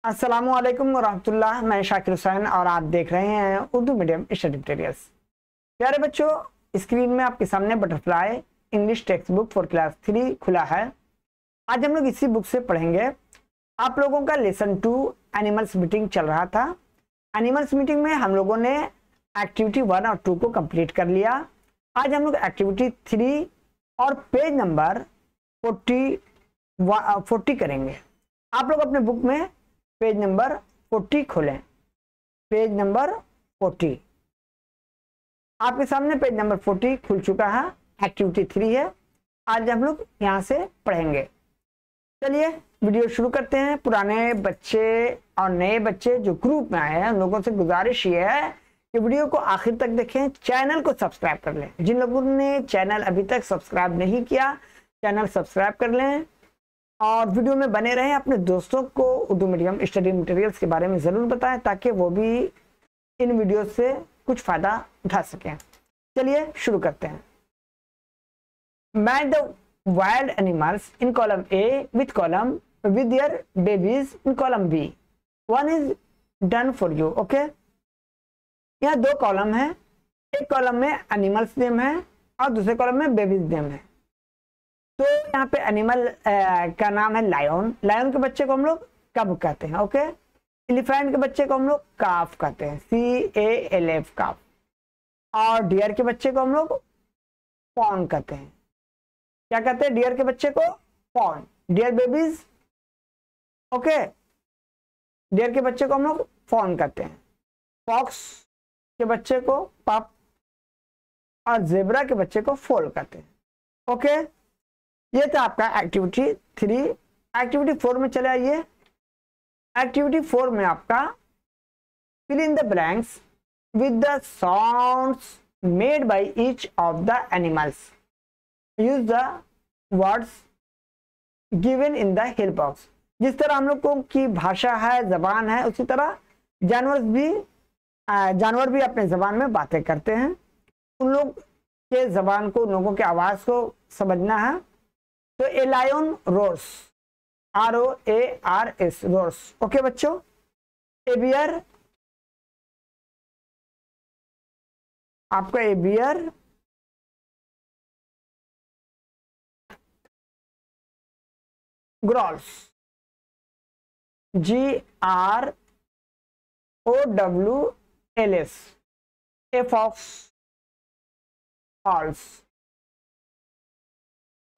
अस्सलामुअलैकुम वरहमतुल्लाह। मैं शाकिर हुसैन और आप देख रहे हैं उर्दू मीडियम स्टडी मटेरियल्स। प्यारे बच्चों, स्क्रीन में आपके सामने butterfly English text book for class 3 खुला है। आज हम लोग इसी बुक से पढ़ेंगे। आप लोगों का लेसन 2 एनिमल्स मीटिंग चल रहा था। एनिमल्स मीटिंग में हम लोगों ने एक्टिविटी 1 और 2 को कंप्लीट कर लिया। आज हम लोग एक्टिविटी 3 और पेज नंबर 40 करेंगे। आप लोग अपने बुक में पेज नंबर 40 खोलें। पेज नंबर 40 आपके सामने पेज नंबर 40 खुल चुका है। एक्टिविटी 3 है। आज हम लोग यहाँ से पढ़ेंगे। चलिए वीडियो शुरू करते हैं। पुराने बच्चे और नए बच्चे जो ग्रुप में आए हैं उन लोगों से गुजारिश ये है कि वीडियो को आखिर तक देखें, चैनल को सब्सक्राइब कर लें। जिन लोगों ने चैनल अभी तक सब्सक्राइब नहीं किया, चैनल सब्सक्राइब कर लें और वीडियो में बने रहें। अपने दोस्तों को उर्दू मीडियम स्टडी मटेरियल्स के बारे में ज़रूर बताएं ताकि वो भी इन वीडियो से कुछ फ़ायदा उठा सकें। चलिए शुरू करते हैं। Match the wild animals in column A with their babies in column B. One is done for you. Okay, यहाँ 2 कॉलम है। एक कॉलम में एनिमल्स नेम है और दूसरे कॉलम में बेबीज नेम है। तो यहाँ पे एनिमल का नाम है लायन। लायन के बच्चे को हम लोग कब कहते हैं। ओके, एलिफेंट के बच्चे को हम लोग काफ कहते हैं, CALF काफ। और डियर के बच्चे को हम लोग फॉन कहते हैं। क्या कहते हैं? डियर के बच्चे को fawn. Deer babies. Okay, deer के बच्चे को हम लोग फॉन कहते हैं। फॉक्स के बच्चे को पप और जेब्रा के बच्चे को फोल कहते हैं। ओके, ये था आपका एक्टिविटी 3। एक्टिविटी 4 में चले आइए। एक्टिविटी 4 में आपका fill in the blanks with the sounds made by each of the animals. Use the words given in the help box. जिस तरह हम लोगों की भाषा है, जबान है, उसी तरह जानवर भी अपने जबान में बातें करते हैं। उन लोग के जबान को, उन लोगों के आवाज को समझना है। तो a lion roars, ROARS roars. Okay बच्चों, ए बियर, आपका a bear growls, GROWLS। A fox howls.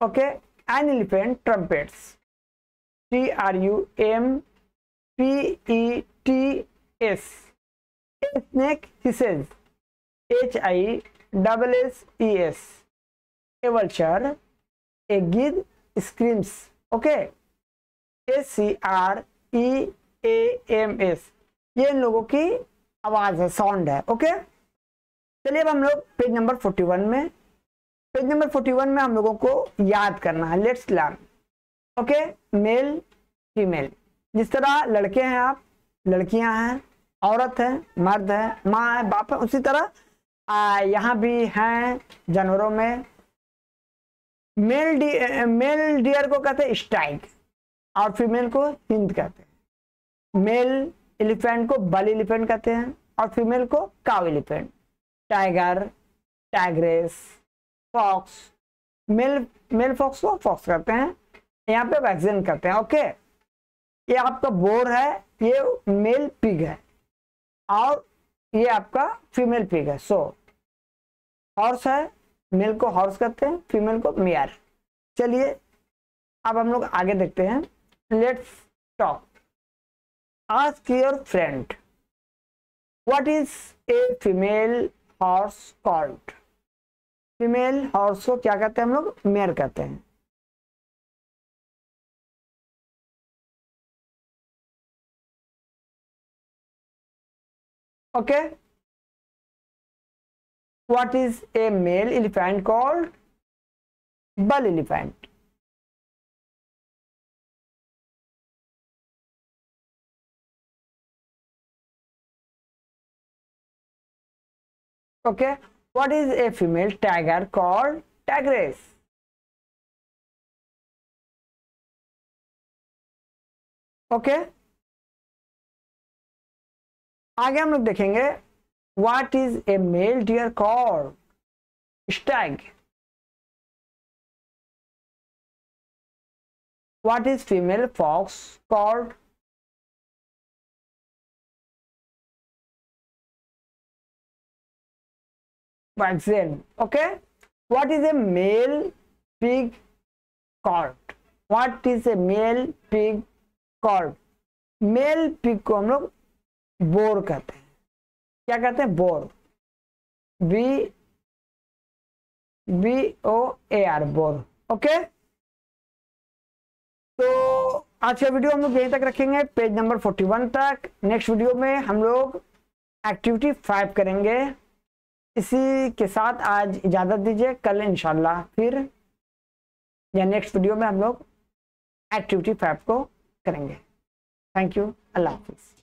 Okay, an elephant trumpets, TRUMPETS। a snake hisses, HISSES। a vulture, a gid screams। Okay, SCREAMS। ये इन लोगों की आवाज है, sound है। Okay, चलिए अब हम लोग पेज नंबर 41 में। पेज नंबर 41 में हम लोगों को याद करना है। Let's learn. Okay, male female. जिस तरह लड़के हैं आप, लड़कियां हैं, औरत है, मर्द है, माँ है, बाप है, उसी तरह यहाँ भी हैं जानवरों में। मेल डियर को कहते हैं स्टाइग और फीमेल को हिंद कहते हैं। मेल एलिफेंट को बल एलिफेंट कहते हैं और फीमेल को cow elephant. Tiger, tigress, fox. Male fox को फॉक्स करते हैं, यहाँ पे वैक्सिन करते हैं। ओके, ये आपका बोर है, ये मेल पिग है और ये आपका फीमेल पिग है। सो हॉर्स है, मेल को हॉर्स करते हैं, फीमेल को मेयर। चलिए अब हम लोग आगे देखते हैं। Let's talk. Ask your friend what is a female horse called. Female horse को क्या कहते हैं हम लोग? मेयर कहते हैं। Okay, what is a male elephant called? Bull elephant. Okay, what is a female tiger called? Tigress. Okay, आगे हम लोग देखेंगे what is a male deer called? Stag. What is female fox called? Vixen. Okay. What is a male pig called? What is a male pig called? Male pig को हम लोग boar कहते हैं। क्या कहते हैं? बोर। BOAR, boar. ओके। तो आज का वीडियो हम लोग यहीं तक रखेंगे, पेज नंबर 41 तक। नेक्स्ट वीडियो में हम लोग एक्टिविटी 5 करेंगे। इसी के साथ आज इजाज़त दीजिए, कल इंशाल्लाह फिर या नेक्स्ट वीडियो में हम लोग एक्टिविटी 5 को करेंगे। Thank you. अल्लाह हाफिज़।